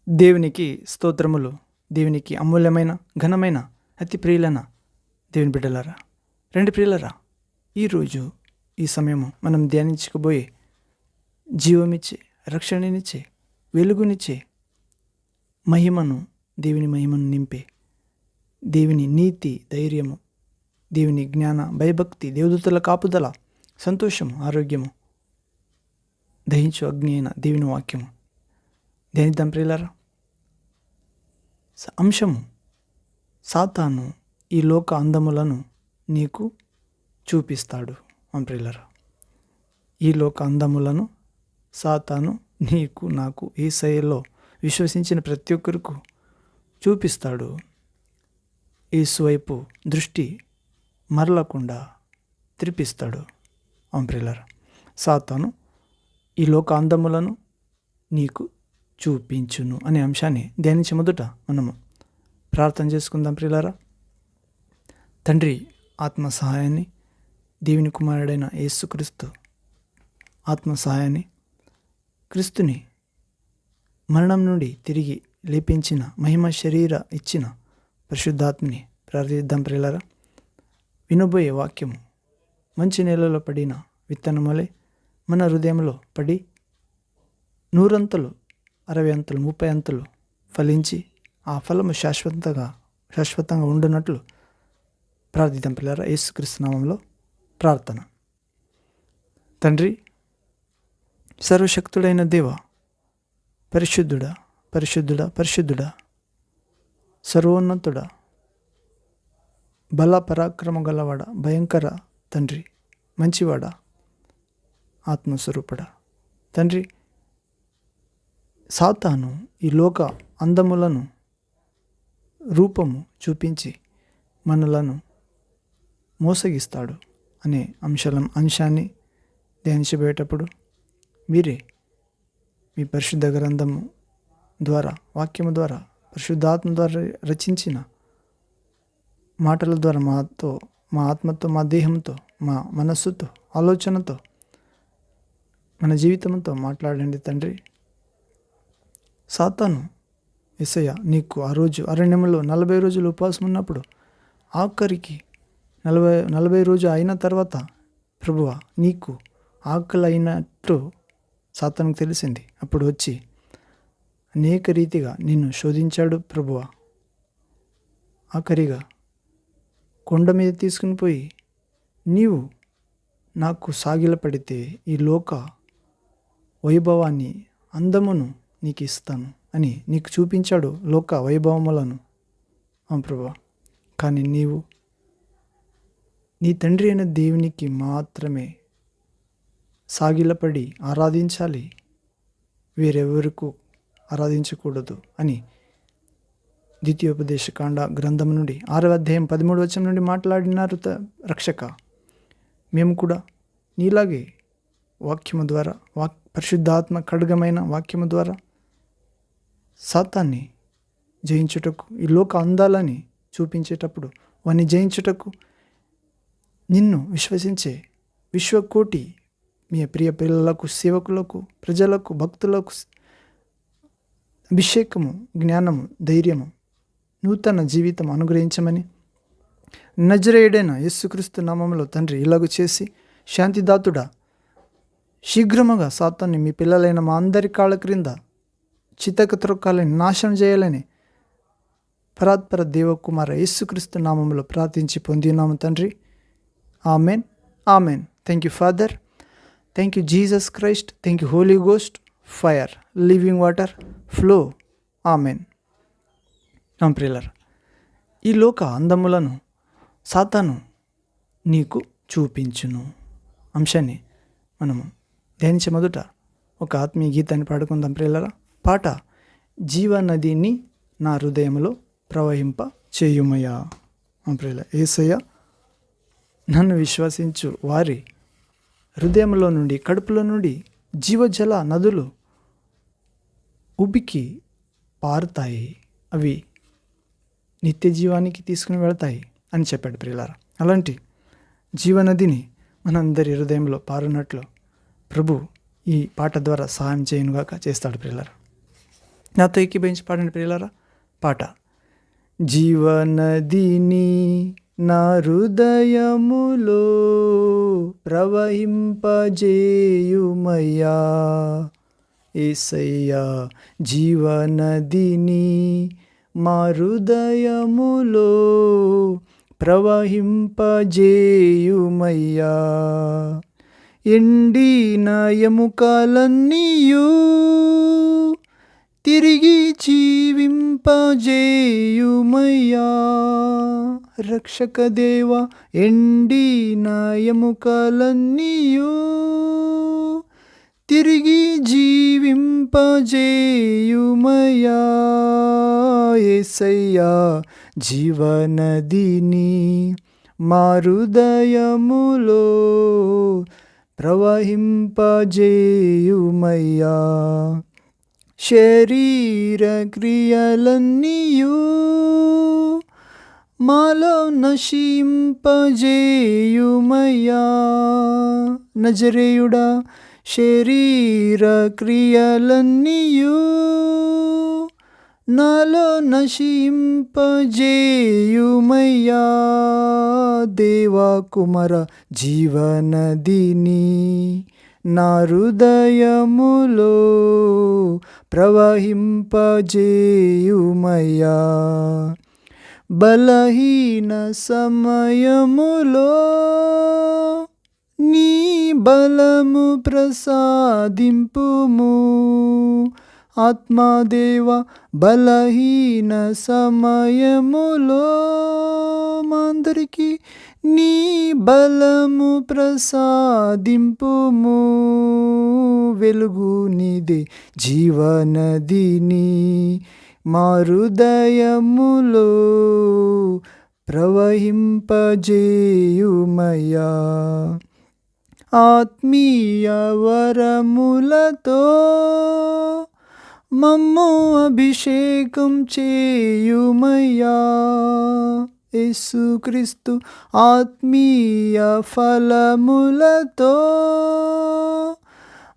దేవునికి స్తోత్రములు. దేవునికి అమూల్యమైన ఘనమైన అతి ప్రియులైన దేవుని బిడ్డలారా, రెండు ప్రియులరా, ఈరోజు ఈ సమయము మనం ధ్యానించకపోయే జీవమిచ్చే, రక్షణనిచ్చే, వెలుగునిచ్చే, దేవుని మహిమను నింపే, దేవుని నీతి, ధైర్యము, దేవుని జ్ఞాన, భయభక్తి, దేవదూతల కాపుదల, సంతోషము, ఆరోగ్యము, దహించు అగ్ని అయిన దేవుని వాక్యము ధ్యానిద్దాం ప్రియులారా. అంశము: సాతాను ఈ లోక అందములను నీకు చూపిస్తాడు. ప్రియులారా, ఈ లోక అందములను సాతాను నీకు, నాకు, యేసయ్యలో విశ్వసించిన ప్రతి ఒక్కరికి చూపిస్తాడు. యేసు వైపు దృష్టి మరలకుండా త్రిపిస్తాడు. ప్రియులారా, సాతాను ఈ లోక అందములను నీకు చూపించును అనే అంశాన్ని ధ్యానించే మొదట మనము ప్రార్థన చేసుకుందాం ప్రియులారా. తండ్రి ఆత్మ సహాయాన్ని, దేవుని కుమారుడైన యేసుక్రీస్తు ఆత్మ సహాయాన్ని, క్రీస్తుని మరణం నుండి తిరిగి లేపించిన, మహిమ శరీర ఇచ్చిన పరిశుద్ధాత్మని ప్రార్థిద్దాం ప్రియులారా. వినబోయే వాక్యము మంచి నేలలో పడిన విత్తనములే మన హృదయంలో పడి 100 అంతలు, 60 అంతలు, 30 అంతలు ఫలించి ఆ ఫలము శాశ్వతంగా ఉండునట్లు ప్రార్థిద్దాం పిల్లరా. యేసుక్రీస్తు నామములో ప్రార్థన. తండ్రి, సర్వశక్తుడైన దేవ, పరిశుద్ధుడా, పరిశుద్ధుడా, పరిశుద్ధుడా, సర్వోన్నతుడా, బల పరాక్రమ గలవాడ, భయంకర తండ్రి, మంచివాడ, ఆత్మస్వరూపుడా తండ్రి, సాతాను ఈ లోక అందములను రూపము చూపించి మనలను మోసగిస్తాడు అనే అంశాన్ని ధ్యానించబోయేటప్పుడు మీరే మీ పరిశుద్ధ గ్రంథము ద్వారా, వాక్యము ద్వారా, పరిశుద్ధాత్మ ద్వారా రచించిన మాటల ద్వారా మా ఆత్మతో, మా దేహంతో, మా మనస్సుతో, ఆలోచనతో, మన జీవితంతో మాట్లాడండి తండ్రి. సాతాను యేసయ్య నీకు ఆ రోజు అరణ్యంలో 40 రోజులు ఉపవాసం ఉన్నప్పుడు, ఆఖరికి 40 రోజు అయిన తర్వాత ప్రభువా నీకు ఆకలి అయినట్లు సాతానుకు తెలిసింది. అప్పుడు వచ్చి అనేక రీతిగా నిన్ను శోధించాడు ప్రభువా. ఆఖరిగా కొండ మీద తీసుకుని పోయి, నీవు నాకు సాగిలపడితే ఈ లోక వైభవాన్ని, అందమును నీకు ఇస్తాను అని నీకు చూపించాడు, లోక వైభవములను. ప్రభువా, కానీ నీవు నీ తండ్రి అయిన దేవునికి మాత్రమే సాగిలపడి ఆరాధించాలి, వేరెవరకు ఆరాధించకూడదు అని ద్వితీయోపదేశకాండ గ్రంథం నుండి 6వ అధ్యాయం 13వ వచనం నుండి మాట్లాడినారు రక్షక. మేము కూడా నీలాగే వాక్యము ద్వారా, పరిశుద్ధాత్మ ఖడ్గమైన వాక్యము ద్వారా సాతాన్ని జయించుటకు, ఈ లోక అందాలని చూపించేటప్పుడు వాన్ని జయించుటకు నిన్ను విశ్వసించే విశ్వకోటి మీ ప్రియ పిల్లలకు, సేవకులకు, ప్రజలకు, భక్తులకు అభిషేకము, జ్ఞానము, ధైర్యము, నూతన జీవితం అనుగ్రహించమని నజరేయుడైన యేసుక్రీస్తు నామములో తండ్రి ఇలాగ చేసి, శాంతిదాతుడా, శీఘ్రముగా సాతాన్ని మీ పిల్లలైన మా అందరి కాళ్ళ క్రింద చితక త్రొక్కాలని, నాశనం చేయాలని పరాత్పర దేవకుమార యేసుక్రీస్తు నామములో ప్రార్థించి పొందినాము తండ్రి. Amen, amen. Thank you father, thank you Jesus Christ, thank you Holi Ghost, fire, living water, flow. Amen. ప్రియులారా, ఈ లోక అందములను సాతాను నీకు చూపించును అంశాన్ని మనము ధ్యానించే మొదట ఒక ఆత్మీయ గీతాన్ని పాడుకుందాం ప్రియులారా. పాట: జీవనదిని నా హృదయంలో ప్రవహింప చేయుమయ్యా. ప్రియుల యేసయ్య నన్ను విశ్వసించు వారి హృదయంలో నుండి, కడుపులో నుండి జీవజల నదులు ఉబికి పారుతాయి, అవి నిత్య జీవానికి తీసుకుని వెళతాయి అని చెప్పాడు ప్రియులారా. అలాంటి జీవనదిని మనందరి హృదయంలో పారునట్లు ప్రభు ఈ పాట ద్వారా సహాయం చేయనుగాక చేస్తాడు ప్రియులారా. నాతో ఏకీభవించి పాడండి ప్రియులారా. పాట. జీవనదిని నా హృదయములో ప్రవహింపజేయుమయ్యా యేసయ్యా. జీవనదిని మా హృదయములో ప్రవహింపజేయుమయ్యా. ఎండిన ఎముకలన్నీయు తిరిగి జీవింపజేయుమయ్యా. రక్షక దేవ, ఎండిన ఎముకలన్నీయు తిరిగి జీవింపజేయుమయ్యా యేసయ్యా. జీవనదిని మా హృదయములో ప్రవహింపజేయుమయ్యా. శరీర క్రియలన్నీయు మాలో నశింపజేయుమయ్యా. నజరేయుడా, శరీర క్రియలన్నీయు నాలో నశింపజేయుమయ్యా. దేవా కుమార, జీవనదిని నా హృదయములో ప్రవహింపజేయుమయ్యా. బలహీన సమయములో నీ బలము ప్రసాదింపుము. ఆత్మదేవ, బలహీన సమయములో మాందరికి నీ బలము ప్రసాదింపుము. వెలుగు నీదే, జీవనదిని మా హృదయములో ప్రవహింపజేయుమయ్యా. ఆత్మీయ వరములతో మమ్ము అభిషేకం చేయుమయ్యా. యేసుక్రీస్తు ఆత్మీయ ఫలములతో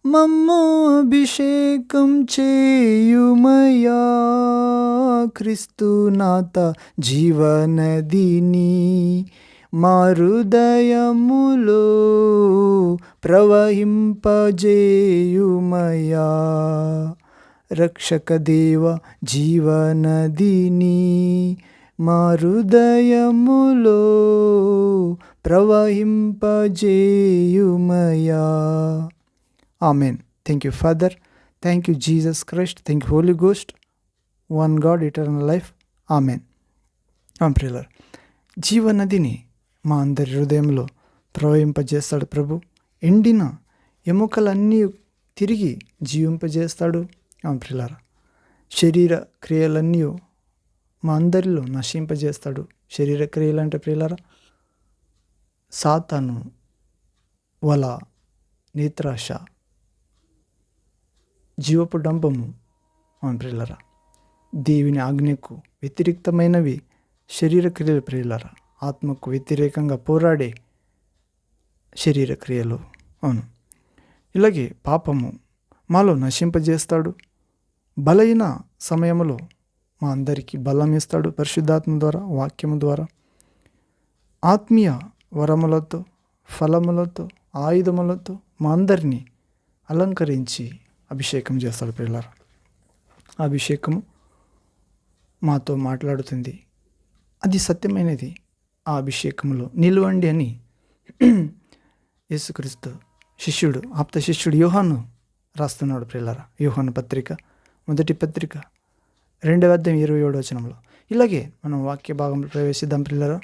మమ్ము అభిషేకం చేయుమయ్యా. క్రీస్తునాథ, జీవనదిని మా హృదయములో ప్రవహింపజేయుమయ్యా. రక్షక దేవ, జీవనదిని మా హృదయములో ప్రవహింపజేయుమయ్యా. Amen. Thank you father, thank you Jesus Christ, thank you Holi ghost, one God, eternal life. Amen. ప్రియులారా, జీవనదిని మా అందరి హృదయంలో ప్రవహింపజేస్తాడు ప్రభు. ఎండిన ఎముకలన్నీ తిరిగి జీవింపజేస్తాడు. ప్రియులారా, శరీర క్రియలన్నీ మా అందరిలో నశింపజేస్తాడు. శరీర క్రియలు అంటే ప్రియులారా, సాతాను వల, నేత్రాశ, జీవపు డంబము. ప్రియులారా, దేవుని ఆజ్ఞకు వ్యతిరేక్తమైనవి శరీర క్రియలు ప్రియులారా. ఆత్మకు వ్యతిరేకంగా పోరాడే శరీర క్రియలు. అవును, ఇలాగే పాపము మాలో నశింపజేస్తాడు. బలైన సమయంలో మా అందరికీ బలం ఇస్తాడు పరిశుద్ధాత్మ ద్వారా, వాక్యము ద్వారా. ఆత్మీయ వరములతో, ఫలములతో, ఆయుధములతో మా అందరినీ అలంకరించి అభిషేకం చేస్తాడు ప్రియులారా. అభిషేకము మాతో మాట్లాడుతుంది, అది సత్యమైనది. ఆ అభిషేకంలో నిలవండి అని యేసుక్రీస్తు శిష్యుడు, ఆప్త శిష్యుడు యోహాను రాస్తున్నాడు ప్రియులారా. యోహాను పత్రిక, మొదటి పత్రిక 2వ అధ్యాయం 27వ వచనంలో. ఇలాగే మనం వాక్య భాగంలో ప్రవేశిద్దాం ప్రియులారా.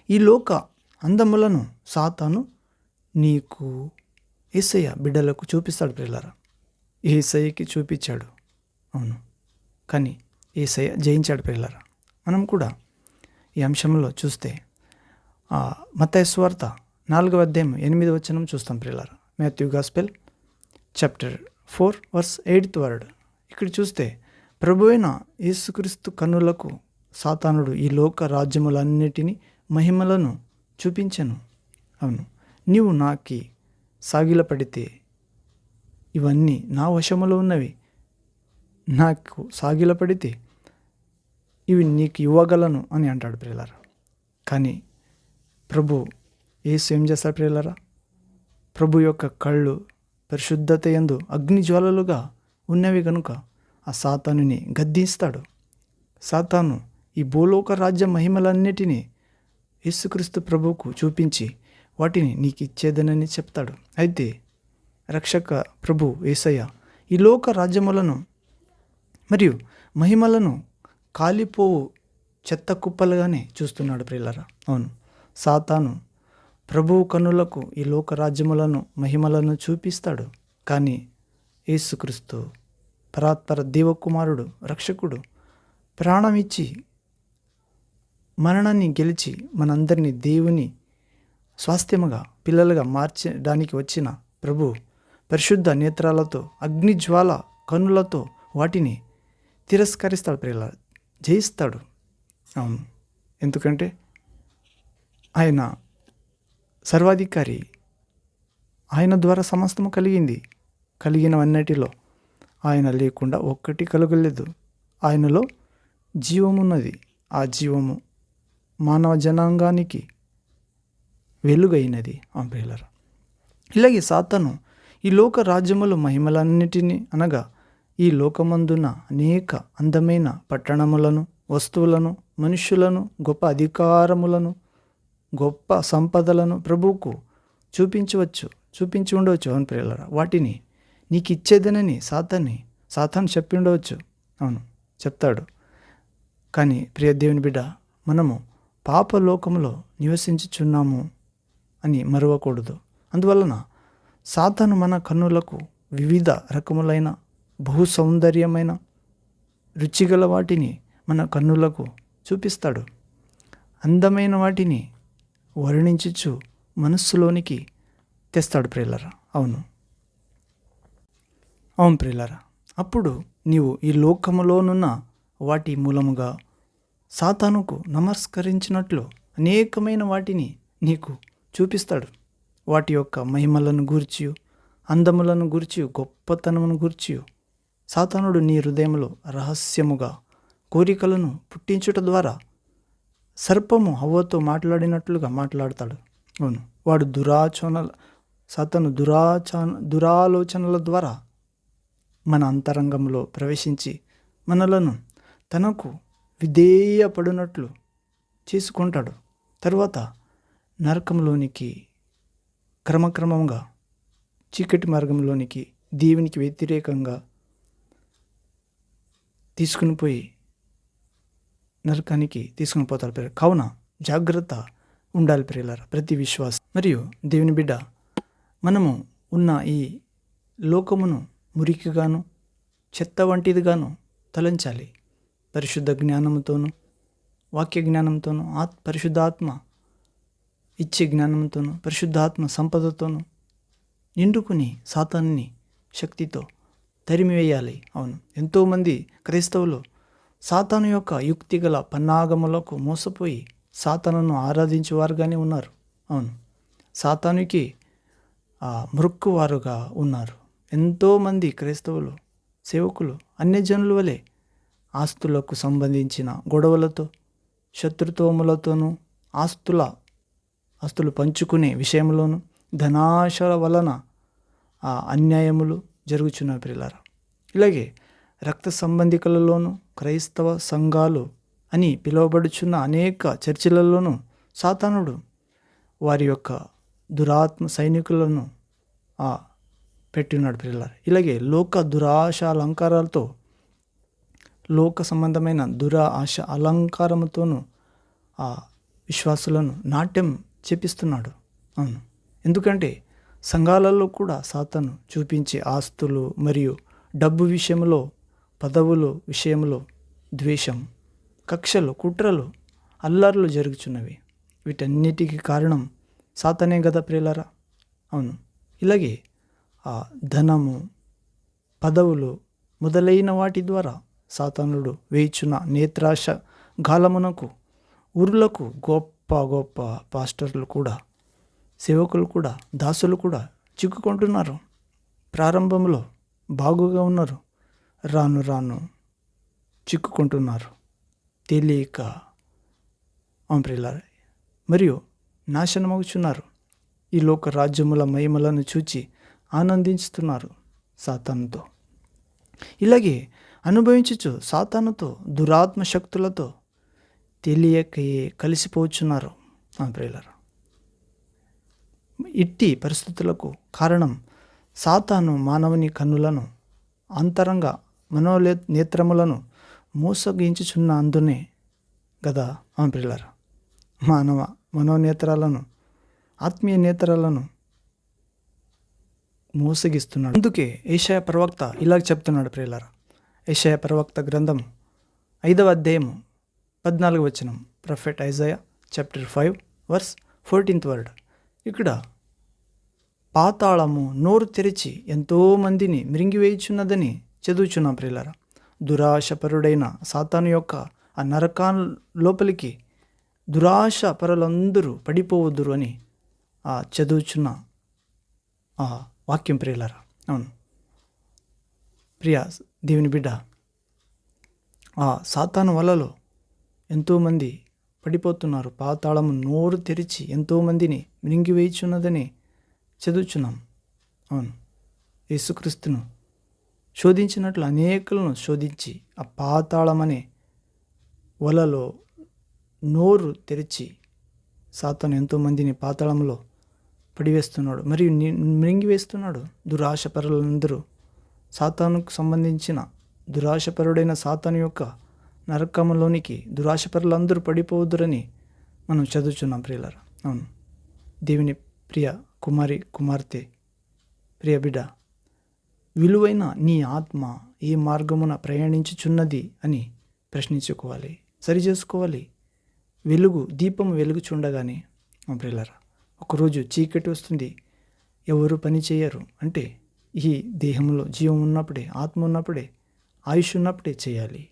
ఈ లోక అందములను సాతాను నీకు యేసయ్య బిడ్డలకు చూపిస్తాడు ప్రియులారా. యేసయ్యకి చూపించాడు, అవును, కానీ యేసయ్య జయించాడు ప్రియులారా. మనం కూడా ఈ అంశంలో చూస్తే మత్తయి సువార్త 4వ అధ్యాయం 8వ వచనం చూస్తాం ప్రియులారా. Matthew gospel chapter 4 verse 8th word. ఇక్కడ చూస్తే ప్రభువైన యేసుక్రీస్తు కన్నులకు సాతానుడు ఈ లోక రాజ్యములన్నిటినీ మహిమలను చూపించెను. అవును, నీవు నాకి సాగిలపడితే ఇవన్నీ నా వశములో ఉన్నవి, నాకు సాగిలపడితే ఇవి నీకు ఇవ్వగలను అని అంటాడు ప్రియులారా. కానీ ప్రభు యేసు ఏం చేస్తాడు ప్రియులారా? ప్రభు యొక్క కళ్ళు పరిశుద్ధత యందు అగ్ని జ్వాలలుగా ఉన్నవి కనుక ఆ సాతానుని గద్దిస్తాడు. సాతాను ఈ భూలోక రాజ్య మహిమలన్నిటినీ యేసుక్రీస్తు ప్రభువుకు చూపించి వాటిని నీకు ఇచ్చేదనని చెప్తాడు. అయితే రక్షక ప్రభు యేసయ్య ఈ లోక రాజ్యములను మరియు మహిమలను కాలిపోవు చెత్త కుప్పలుగానే చూస్తున్నాడు ప్రియులారా. అవును, సాతాను ప్రభువు కన్నులకు ఈ లోక రాజ్యములను మహిమలను చూపిస్తాడు. కానీ యేసుక్రీస్తు పరాత్పర దేవకుమారుడు రక్షకుడు ప్రాణం ఇచ్చి మరణాన్ని గెలిచి మనందరినీ దేవుని స్వాస్థ్యముగా పిల్లలుగా మార్చడానికి వచ్చిన ప్రభు పరిశుద్ధ నేత్రాలతో అగ్నిజ్వాల కన్నులతో వాటిని తిరస్కరిస్తాడు ప్రియులారా, జయిస్తాడు. అవును, ఎందుకంటే ఆయన సర్వాధికారి. ఆయన ద్వారా సమస్తము కలిగినవన్నిటిలో ఆయన లేకుండా ఒక్కటి కలగలేదు. ఆయనలో జీవమున్నది. ఆ జీవము మానవ జనాంగానికి వెలుగైనది. ప్రియులారా, ఇలాగే సాతాను ఈ లోక రాజ్యముల మహిమలన్నిటినీ అనగా ఈ లోకమందున అనేక అందమైన పట్టణములను, వస్తువులను, మనుష్యులను, గొప్ప అధికారములను, గొప్ప సంపదలను ప్రభువుకు చూపించి ఉండవచ్చు. అవును ప్రియులారా, వాటిని నీకు ఇచ్చేదనని సాతాను చెప్పి ఉండవచ్చు. అవును, చెప్తాడు. కానీ ప్రియ దేవుని బిడ్డ, మనము పాపలోకములో నివసించుచున్నాము అని మరవకూడదు. అందువలన సాతాను మన కన్నులకు వివిధ రకములైన బహు సౌందర్యమైన రుచిగల వాటిని మన కన్నులకు చూపిస్తాడు. అందమైన వాటిని వర్ణించుచు మనస్సులోనికి తెస్తాడు ప్రియులారా. అవును ప్రియులారా, అప్పుడు నీవు ఈ లోకములోనున్న వాటి మూలముగా సాతానుకు నమస్కరించినట్లు అనేకమైన వాటిని నీకు చూపిస్తాడు. వాటి యొక్క మహిమలను గూర్చియు, అందములను గూర్చియు, గొప్పతనమును గూర్చియు సాతానుడు నీ హృదయంలో రహస్యముగా కోరికలను పుట్టించుట ద్వారా సర్పము హవ్వతో మాట్లాడినట్లుగా మాట్లాడతాడు. అవును, వాడు సాతాను దురాలోచనల ద్వారా మన అంతరంగంలో ప్రవేశించి మనలను తనకు విధేయపడినట్లు చేసుకుంటాడు. తరువాత నరకంలోనికి క్రమక్రమంగా చీకటి మార్గంలోనికి దేవునికి వ్యతిరేకంగా తీసుకుని పోయి నరకానికి తీసుకుని పోతాడు. కావున జాగ్రత్త ఉండాలి ప్రియులారా, ప్రతి విశ్వాసం. మరియు దేవుని బిడ్డ, మనము ఉన్న ఈ లోకమును మురికిగాను చెత్త వంటిదిగాను తలంచాలి. పరిశుద్ధ జ్ఞానంతోనూ, వాక్య జ్ఞానంతోనూ, పరిశుద్ధాత్మ ఇచ్చే జ్ఞానంతోనూ, పరిశుద్ధాత్మ సంపదతోనూ నిండుకుని సాతాన్ని శక్తితో తరిమివేయాలి. అవును, ఎంతోమంది క్రైస్తవులు సాతాను యొక్క యుక్తిగల పన్నాగములకు మోసపోయి సాతానును ఆరాధించేవారుగానే ఉన్నారు. అవును, సాతానుకి మృక్కువారుగా ఉన్నారు. ఎంతోమంది క్రైస్తవులు సేవకులు అన్యజనుల వలె ఆస్తులకు సంబంధించిన గొడవలతో, శత్రుత్వములతోనూ, ఆస్తులు పంచుకునే విషయంలోనూ, ధనాశల వలన అన్యాయములు జరుగుచున్న ప్రియులారా. ఇలాగే రక్త సంబంధికులలోనూ, క్రైస్తవ సంఘాలు అని పిలువబడుచున్న అనేక చర్చిలలోనూ సాతానుడు వారి యొక్క దురాత్మ సైనికులను పెట్టినాడు ప్రియులారా. ఇలాగే లోక దురాశ అలంకారాలతో, లోక సంబంధమైన దురాశ అలంకారముతోనూ విశ్వాసులను నాట్యం చేపిస్తున్నాడు. అవును, ఎందుకంటే సంఘాలలో కూడా సాతాను చూపించే ఆస్తులు మరియు డబ్బు విషయంలో, పదవులు విషయంలో ద్వేషం, కక్షలు, కుట్రలు, అల్లర్లు జరుగుచున్నవి. వీటన్నిటికీ కారణం సాతానే కదా ప్రియులారా. అవును, ఇలాగే ధనము, పదవులు మొదలైన వాటి ద్వారా సాతానుడు వేయిచున్న నేత్రాశ గాలమునకు ఊర్లకు గొప్ప గొప్ప పాస్టర్లు కూడా, సేవకులు కూడా, దాసులు కూడా చిక్కుకుంటున్నారు. ప్రారంభంలో బాగుగా ఉన్నారు, రాను రాను చిక్కుకుంటున్నారు, తెలియక ప్రియులారా, మరియు నాశనమవుచున్నారు. ఈ లోక రాజ్యముల మహిమలను చూచి ఆనందించుతున్నారు సాతానుతో. ఇలాగే అనుభవించుచు సాతానుతో, దురాత్మ శక్తులతో తెలియకయే కలిసిపోచున్నారు ప్రియులారా. ఇట్టి పరిస్థితులకు కారణం సాతాను మానవుని కన్నులను, అంతరంగ నేత్రములను మోసగించుచున్న అందునే కదా ప్రియులారా. మానవ మనోనేత్రాలను, ఆత్మీయ నేత్రాలను మోసగిస్తున్నాడు. అందుకే యెషయా ప్రవక్త ఇలా చెప్తున్నాడు ప్రియులారా. యెషయా ప్రవక్త గ్రంథం 5వ అధ్యాయము 14వ వచనం. Prophet Isaiah chapter 5 verse 14th word. ఇక్కడ పాతాళము నోరు తెరిచి ఎంతోమందిని మృంగివేయుచున్నదని చదువుచున్నాం ప్రియులారా. దురాశపరుడైన సాతాను యొక్క ఆ నరకా లోపలికి దురాశ పరులందరూ పడిపోవద్దురు అని చదువుచున్న ఆ వాక్యం ప్రియులారా. అవును ప్రియ దేవుని బిడ్డ, ఆ సాతాను వలలో ఎంతోమంది పడిపోతున్నారు. పాతాళము నోరు తెరిచి ఎంతోమందిని మృంగివేయుచున్నదని చదువుచున్నాం. అవును, యేసుక్రీస్తును శోధించినట్లు అనేకులను శోధించి ఆ పాతాళమనే వలలో నోరు తెరిచి సాతాను ఎంతోమందిని పాతాళంలో పడివేస్తున్నాడు మరియు మృంగివేస్తున్నాడు. దురాశపరులందరూ సాతానుకు సంబంధించిన దురాశపరుడైన సాతాను యొక్క నరకములోనికి దురాశపరులందరూ పడిపోవద్దురని మనం చదువుచున్నాం ప్రియులారా. అవును, దేవుని ప్రియ కుమారి కుమార్తె, ప్రియ బిడ్డ, విలువైన నీ ఆత్మ ఏ మార్గమున ప్రయాణించుచున్నది అని ప్రశ్నించుకోవాలి, సరిచేసుకోవాలి. దీపం వెలుగుచుండగానే ప్రియులారా, ఒకరోజు చీకటి వస్తుంది, ఎవరు పని చేయరు. అంటే ఈ దేహంలో జీవం ఉన్నప్పుడే, ఆత్మ ఉన్నప్పుడే, ఆయుష్ ఉన్నప్పుడే చేయాలి.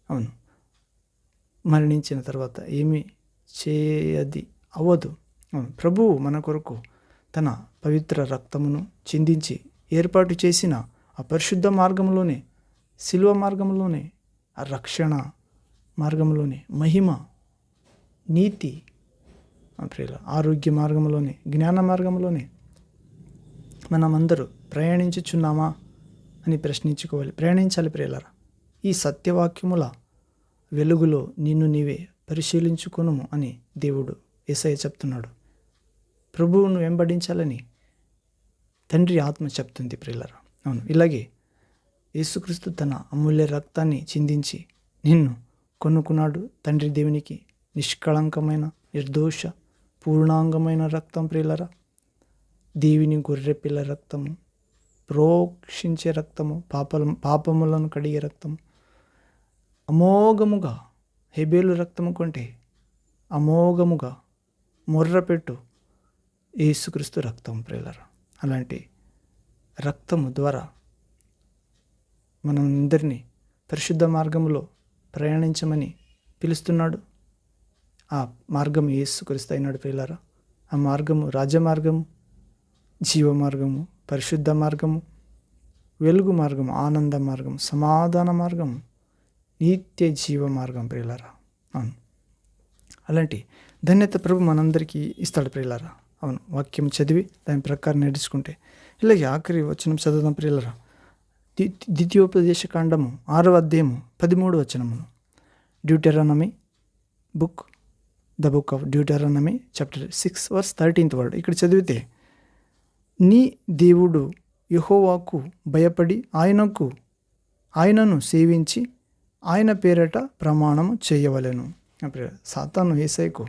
అవును, మరణించిన తర్వాత ఏమీ చేయది అవ్వదు. ప్రభువు మన కొరకు తన పవిత్ర రక్తమును చిందించి ఏర్పాటు చేసిన ఆ పరిశుద్ధ మార్గంలోనే, శిలువ మార్గంలోనే, ఆ రక్షణ మార్గంలోనే, మహిమ, నీతి, ప్రియుల ఆరోగ్య మార్గంలోనే, జ్ఞాన మార్గంలోనే మనమందరూ ప్రయాణించుచున్నామా అని ప్రశ్నించుకోవాలి, ప్రయాణించాలి ప్రియులారా. ఈ సత్యవాక్యముల వెలుగులో నిన్ను నీవే పరిశీలించుకొనుము అని దేవుడు యేసయ్య చెప్తున్నాడు. ప్రభువును వెంబడించాలని తండ్రి ఆత్మ చెప్తుంది ప్రియులారా. అవును, ఇలాగే యేసుక్రీస్తు తన అమూల్య రక్తాన్ని చిందించి నిన్ను కొనుక్కున్నాడు. తండ్రి దేవునికి నిష్కళంకమైన, నిర్దోష, పూర్ణాంగమైన రక్తం ప్రియులారా. దేవుని గొర్రెపిల్ల రక్తము, ప్రోక్షించే రక్తము, పాపములను కడిగే రక్తము, అమోఘముగా హెబేలు రక్తము కంటే అమోఘముగా మొర్రపెట్టు యేసుక్రీస్తు రక్తం ప్రియులారా. అలాంటి రక్తము ద్వారా మనందరినీ పరిశుద్ధ మార్గంలో ప్రయాణించమని పిలుస్తున్నాడు. ఆ మార్గం యేసుక్రీస్తు అయినాడు ప్రియులారా. ఆ మార్గము రాజమార్గము, జీవ మార్గము, పరిశుద్ధ మార్గము, వెలుగు మార్గము, ఆనంద మార్గం, సమాధాన మార్గము, నిత్య జీవ మార్గం ప్రియులారా. అవును, అలాంటి ధన్యత ప్రభు మనందరికీ ఇస్తాడు ప్రియులారా. అవును, వాక్యం చదివి దాని ప్రకారం నడుచుకుంటే. ఇలాగే ఆఖరి వచనం చదువుదాం ప్రియులారా. ద్వితీయోపదేశ కాండము 6వ అధ్యాయము 13వ వచనమును. Deuteronomy book of Deuteronomy chapter 6 verse 13th word. ఇక్కడ చదివితే, నీ దేవుడు యెహోవాకు భయపడి ఆయనను సేవించి ఆయన పేరట ప్రమాణము చేయవలెను. సాతాను యేసయ్యకు,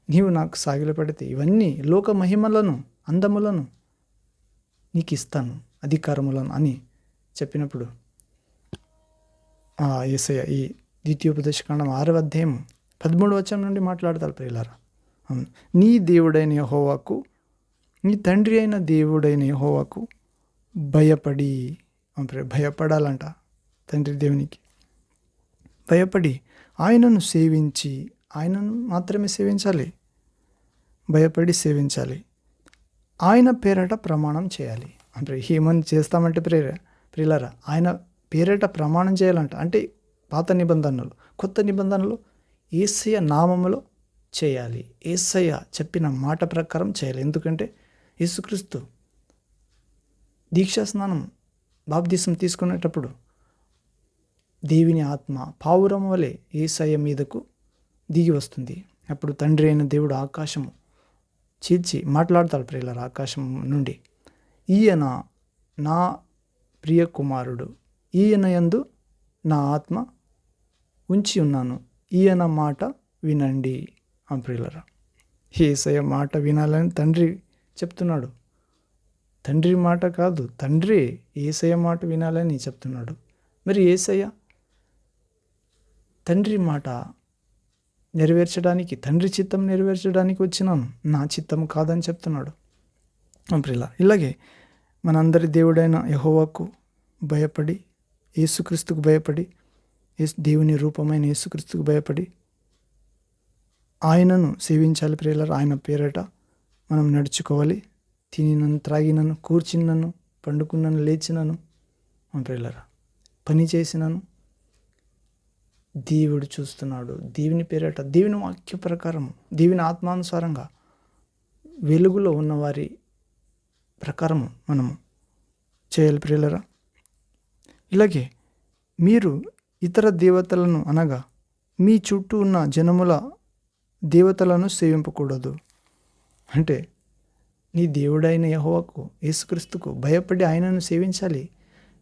నీవు నాకు సాగిలపడితే ఇవన్నీ లోక మహిమలను, అందములను నీకు ఇస్తాను, అధికారములను అని చెప్పినప్పుడు యేసయ్య ఈ ద్వితీయోపదేశకాండం 6వ అధ్యాయం 13వ వచనం నుండి మాట్లాడతారు ప్రియులారా. నీ దేవుడైన యెహోవాకు, నీ తండ్రి అయిన దేవుడైన యెహోవాకు భయపడాలంట. తండ్రి దేవునికి భయపడి ఆయనను సేవించి, ఆయనను మాత్రమే సేవించాలి, భయపడి సేవించాలి, ఆయన పేరట ప్రమాణం చేయాలి. అంటే ఏమని చేస్తామంటే ప్రియులారా, ఆయన పేరిట ప్రమాణం చేయాలంట. అంటే పాత నిబంధనలు. కొత్త నిబంధనలు యేసయ్య నామములో చేయాలి. యేసయ్య చెప్పిన మాట ప్రకారం చేయాలి. ఎందుకంటే యేసుక్రీస్తు దీక్షా స్నానం బాప్తిసం తీసుకునేటప్పుడు దేవుని ఆత్మ పావురం వలె యేసయ్య మీదకు దిగి వస్తుంది. అప్పుడు తండ్రి అయిన దేవుడు ఆకాశము చీల్చి మాట్లాడతాడు ప్రియులారా. ఆకాశం నుండి, ఈయన నా ప్రియ కుమారుడు, ఈయన యందు నా ఆత్మ ఉంచి ఉన్నాను, ఈయన మాట వినండి. ప్రియులారా, యేసయ్య మాట వినాలని తండ్రి చెప్తున్నాడు. తండ్రి మాట కాదు, తండ్రి యేసయ్య మాట వినాలని చెప్తున్నాడు. మరి యేసయ్య తండ్రి మాట నెరవేర్చడానికి, తండ్రి చిత్తం నెరవేర్చడానికి వచ్చినాను, నా చిత్తం కాదని చెప్తున్నాడు. ప్రియుల, ఇలాగే మనందరి దేవుడైన యెహోవాకు భయపడి, యేసుక్రీస్తుకు భయపడి, దేవుని రూపమైన యేసుక్రీస్తుకు భయపడి ఆయనను సేవించాలి ప్రియులారా. ఆయన పేరట మనం నడుచుకోవాలి. తినినను, త్రాగినను, కూర్చున్నను, పండుకున్నను, లేచినను ప్రియులారా, పని చేసినను దేవుడు చూస్తున్నాడు. దేవుని పేరట, దేవుని వాక్య ప్రకారం, దేవుని ఆత్మానుసారంగా వెలుగులో ఉన్నవారి ప్రకారము మనము చేయాలి ప్రియులారా. ఇలాగే మీరు ఇతర దేవతలను అనగా మీ చుట్టూ ఉన్న జనముల దేవతలను సేవింపకూడదు. అంటే నీ దేవుడైన యెహోవాకు, యేసుక్రీస్తుకు భయపడి ఆయనను సేవించాలి.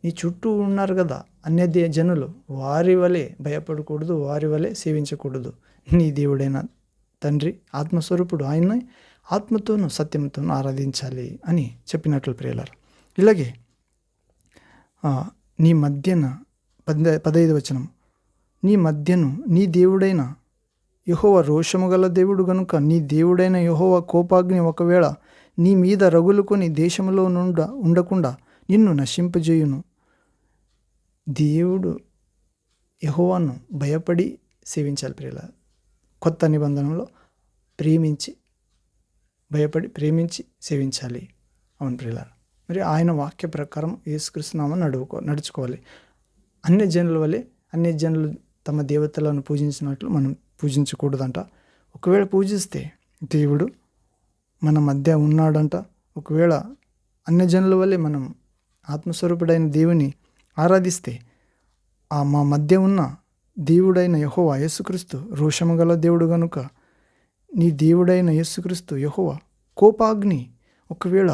నీ చుట్టూ ఉన్నారు కదా అన్య జనులు, వారి వలె భయపడకూడదు, వారి వలె సేవించకూడదు. నీ దేవుడైన తండ్రి ఆత్మస్వరూపుడు, ఆయన్ని ఆత్మతోనూ సత్యంతోనూ ఆరాధించాలి అని చెప్పినట్లు ప్రియులారా. ఇలాగే నీ మధ్యన 15వ వచనం, నీ మధ్యను నీ దేవుడైన యెహోవా రోషము గల దేవుడు గనుక నీ దేవుడైన యెహోవా కోపాగ్ని ఒకవేళ నీ మీద రగులుకొని దేశంలో ఉండకుండా నిన్ను నశింపజేయును. దేవుడు యెహోవాను భయపడి సేవించాలి ప్రియుల. కొత్త నిబంధనలో ప్రేమించి, భయపడి ప్రేమించి సేవించాలి. అవును ప్రియుల. మరి ఆయన వాక్య ప్రకారం యేసుక్రీస్తు నామమున నడుచుకోవాలి. అన్య జనుల వలె, అన్య జనులు తమ దేవతలను పూజించినట్లు మనం పూజించకూడదంట. ఒకవేళ పూజిస్తే దేవుడు మన మధ్య ఉన్నాడంట. ఒకవేళ అన్యజనుల వల్లే మనం ఆత్మస్వరూపుడైన దేవుని ఆరాధిస్తే మా మధ్య ఉన్న దేవుడైన యెహోవా యేసుక్రీస్తు రోషము గల దేవుడు గనుక నీ దేవుడైన యేసుక్రీస్తు యెహోవా కోపాగ్ని ఒకవేళ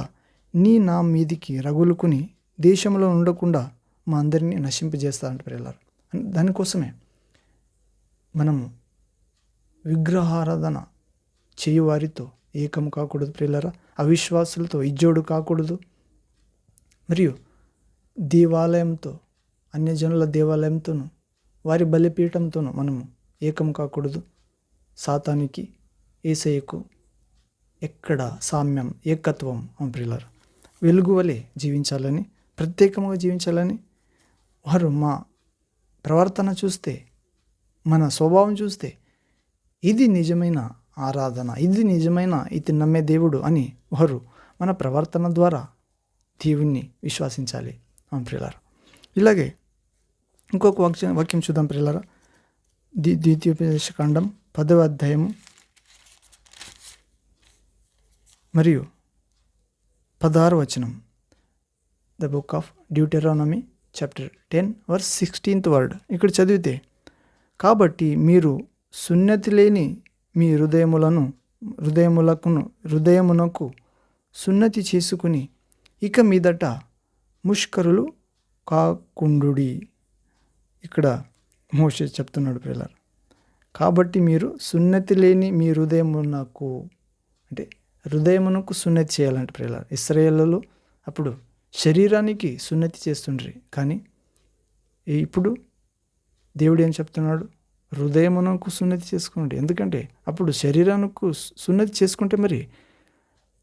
నా మీదికి రగులుకుని దేశంలో ఉండకుండా మా అందరినీ నశింపజేస్తారంట ప్రియులారా. దానికోసమే మనము విగ్రహారాధన చేయువారితో ఏకం కాకూడదు ప్రియులారా. అవిశ్వాసులతో ఇజ్జోడు కాకూడదు. మరియు దేవాలయంతో, అన్యజనుల దేవాలయంతోనూ వారి బలిపీఠంతోనూ మనము ఏకం కాకూడదు. సాతానికి యేసయ్యకు ఎక్కడ సామ్యం, ఏకత్వం ప్రియులారా. వెలుగు వలె జీవించాలని, ప్రత్యేకంగా జీవించాలని, వారు మా ప్రవర్తన చూస్తే, మన స్వభావం చూస్తే ఇది నిజమైన ఆరాధన, ఇది నిజమైన ఇది నమ్మే దేవుడు అని వారు మన ప్రవర్తన ద్వారా దేవుణ్ణి విశ్వసించాలి ప్రియులారా. ఇలాగే ఇంకొక వాక్యం చూద్దాం ప్రియులారా. ద్వితీయోపదేశకాండం 10వ అధ్యాయము మరియు 16వ వచనం. The book of Deuteronomy chapter 10 verse 16th word. ఇక్కడ చదివితే, కాబట్టి మీరు సున్నతి లేని మీ హృదయమునకు సున్నతి చేసుకుని ఇక మీదట ముష్కరులు కాకుండుడి. ఇక్కడ మోషే చెప్తున్నాడు ప్రియులారా. కాబట్టి మీరు సున్నతి లేని మీ హృదయమునకు, అంటే హృదయమునకు సున్నతి చేయాలంటే ప్రియులారా. ఇశ్రాయేలులో అప్పుడు శరీరానికి సున్నతి చేస్తుండ్రి, కానీ ఇప్పుడు దేవుడు ఏం చెప్తున్నాడు? హృదయమునకు సున్నతి చేసుకోండి. ఎందుకంటే అప్పుడు శరీరానికి సున్నతి చేసుకుంటే మరి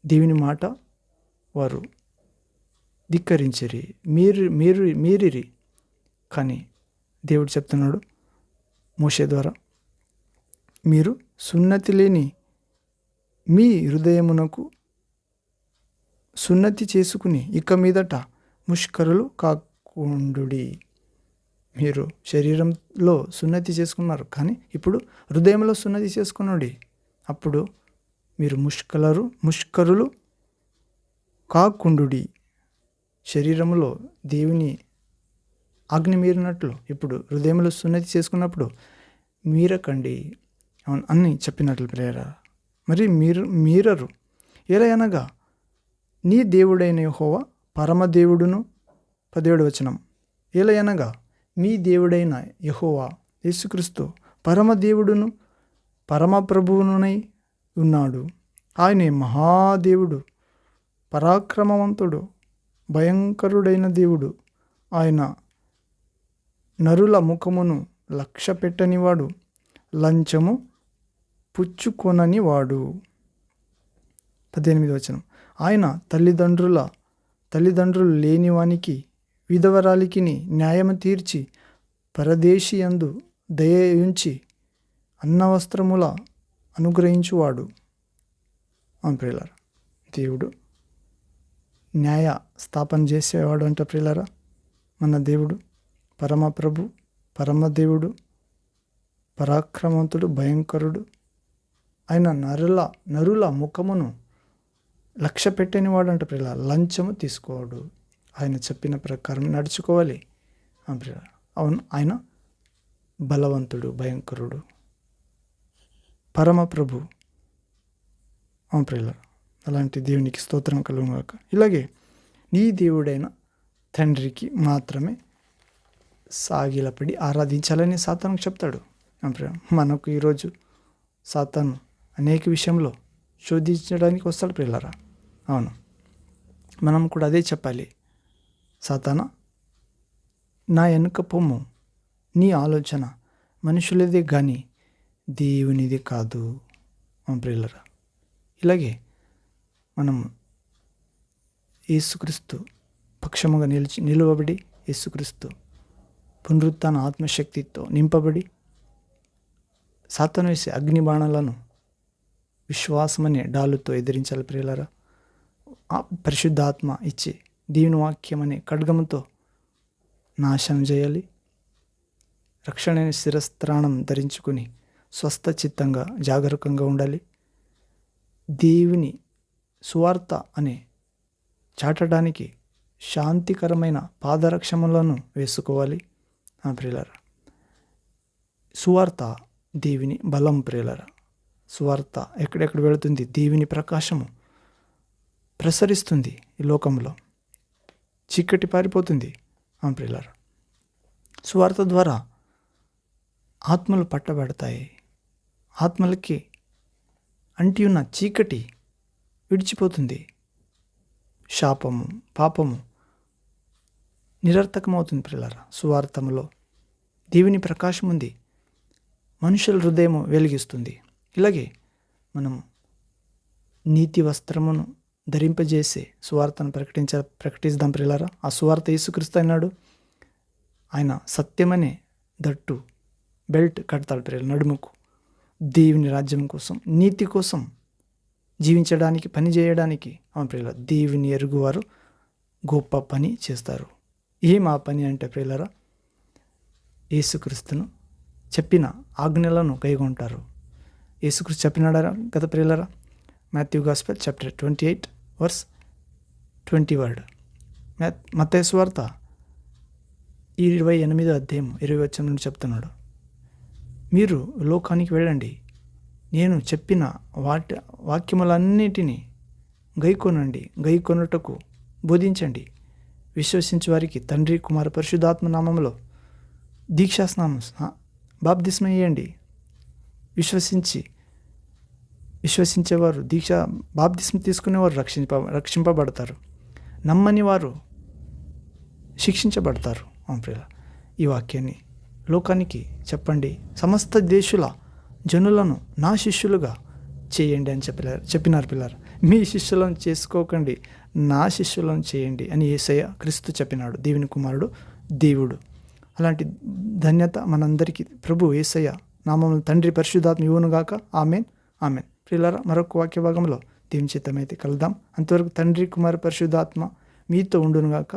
దేవుని మాట వారు ధిక్కరించిరి, మీరిరి. కానీ దేవుడు చెప్తున్నాడు మోషే ద్వారా, మీరు సున్నతి లేని మీ హృదయమునకు సున్నతి చేసుకుని ఇక మీదట ముష్కరులు కాకుండుడి. మీరు శరీరంలో సున్నతి చేసుకున్నారు, కానీ ఇప్పుడు హృదయంలో సున్నతి చేసుకున్నాడు. అప్పుడు మీరు ముష్కరులు కాకుండుడి. శరీరంలో దేవుని ఆజ్ఞ మీరినట్లు ఇప్పుడు హృదయంలో సున్నతి చేసుకున్నప్పుడు మీరకండి అని చెప్పినట్లు ప్రేర. మరి మీరరు ఎలా అనగా నీ దేవుడైన యెహోవా పరమదేవుడును. 17వ వచనం. ఎలా అనగా మీ దేవుడైన యెహోవా యేసుక్రీస్తు పరమదేవుడును పరమప్రభువునై ఉన్నాడు. ఆయనే మహాదేవుడు, పరాక్రమవంతుడు, భయంకరుడైన దేవుడు. ఆయన నరుల ముఖమును లక్ష్య పెట్టనివాడు, లంచము పుచ్చుకొననివాడు. 18వ వచనం. ఆయన తల్లిదండ్రులు లేనివానికి విధవరాలికి న్యాయము తీర్చి పరదేశి యందు దయయుంచి అన్నవస్త్రముల అనుగ్రహించువాడు. ప్రియులారా, దేవుడు న్యాయ స్థాపన చేసేవాడు అంట ప్రియులారా. మన దేవుడు పరమప్రభు, పరమదేవుడు, పరాక్రమవంతుడు, భయంకరుడు. ఆయన నరుల ముఖమును లక్ష్య పెట్టనివాడు అంట ప్రియులారా. లంచము తీసుకోవాడు. ఆయన చెప్పిన ప్రకారం నడుచుకోవాలి. అవును, ఆయన బలవంతుడు, భయంకరుడు, పరమప్రభు. ప్రియులారా, అలాంటి దేవునికి స్తోత్రం కలుగుగాక. ఇలాగే నీ దేవుడైన తండ్రికి మాత్రమే సాగిలపడి ఆరాధించాలని సాతానుకు చెప్తాడు. మనకు ఈరోజు సాతాను అనేక విషయంలో శోధించడానికి వస్తాడు ప్రియులారా. అవును, మనం కూడా అదే చెప్పాలి. సాతానా, నా వెనుక పొమ్ము, నీ ఆలోచన మనుషులదే కానీ దేవునిది కాదు. ప్రియులారా, ఇలాగే మనం యేసుక్రీస్తు పక్షముగా నిలువబడి యేసుక్రీస్తు పునరుత్థాన ఆత్మశక్తితో నింపబడి సాతాను వేసే అగ్ని బాణాలను విశ్వాసమనే డాలుతో ఎదిరించాలి ప్రియులారా. పరిశుద్ధాత్మ ఇచ్చి దేవుని వాక్యం అనే ఖడ్గముతో నాశనం చేయాలి. రక్షణ శిరస్త్రాణం ధరించుకుని స్వస్థ చిత్తంగా జాగరూకంగా ఉండాలి. దేవుని సువార్త అనే చాటడానికి శాంతికరమైన పాదరక్షములను వేసుకోవాలి. ప్రియులారా, సువార్త దేవుని బలం ప్రియులారా. సువార్త ఎక్కడెక్కడ వెళుతుంది, దేవుని ప్రకాశము ప్రసరిస్తుంది. ఈ లోకంలో చీకటి పారిపోతుంది. ప్రియులారా, సువార్త ద్వారా ఆత్మలు పట్టబడతాయి. ఆత్మలకి అంటి ఉన్న చీకటి విడిచిపోతుంది. శాపము, పాపము నిరర్థకమవుతుంది ప్రియులారా. సువార్తములో దేవుని ప్రకాశం ఉంది. మనుషుల హృదయము వెలిగిస్తుంది. ఇలాగే మనం నీతి వస్త్రమును ధరింపజేసే సువార్తను ప్రకటిస్తాం ప్రియులారా. ఆ సువార్త యేసుక్రీస్తు అన్నాడు. ఆయన సత్యమనే దట్టు బెల్ట్ కడతాడు ప్రియుల నడుముకు. దేవుని రాజ్యం కోసం, నీతి కోసం జీవించడానికి, పని చేయడానికి ప్రియుల దేవుని ఎరుగువారు గొప్ప పని చేస్తారు. ఏం ఆ పని అంటే ప్రియులరా, యేసుక్రీస్తును చెప్పిన ఆజ్ఞలను కైగొంటారు. యేసుక్రీస్తు చెప్పినాడా కదా ప్రియులరా. Matthew gospel chapter 28 verse 20. మత్తయి సువార్త 28వ అధ్యాయం 20 వచనం నుండి చెప్తున్నాడు. మీరు లోకానికి వెళ్ళండి, నేను చెప్పిన వాక్యములన్నిటినీ గైకొనుటకు బోధించండి. విశ్వసించే వారికి తండ్రి, కుమార, పరిశుద్ధాత్మ నామములో దీక్షాస్నానం బాప్తిస్మం ఇయ్యండి. విశ్వసించేవారు బాప్తిస్మం తీసుకునేవారు రక్షింపబడతారు. నమ్మని వారు శిక్షించబడతారు. ప్రియుల, ఈ వాక్యాన్ని లోకానికి చెప్పండి. సమస్త దేశుల జనులను నా శిష్యులుగా చేయండి అని చెప్పినారు పిల్లలు. మీ శిష్యులను చేసుకోకండి, నా శిష్యులను చేయండి అని యేసయ్య క్రీస్తు చెప్పినాడు. దేవుని కుమారుడు, దేవుడు. అలాంటి ధన్యత మనందరికీ ప్రభు యేసయ్య నామమున తండ్రి పరిశుద్ధాత్మ ఇవ్వనుగాక. Amen, amen. ప్రియులారా, మరొక వాక్య భాగంలో దేవుని చిత్తమైతే కలుద్దాం. అంతవరకు తండ్రి, కుమార, పరిశుద్ధాత్మ మీతో ఉండునుగాక.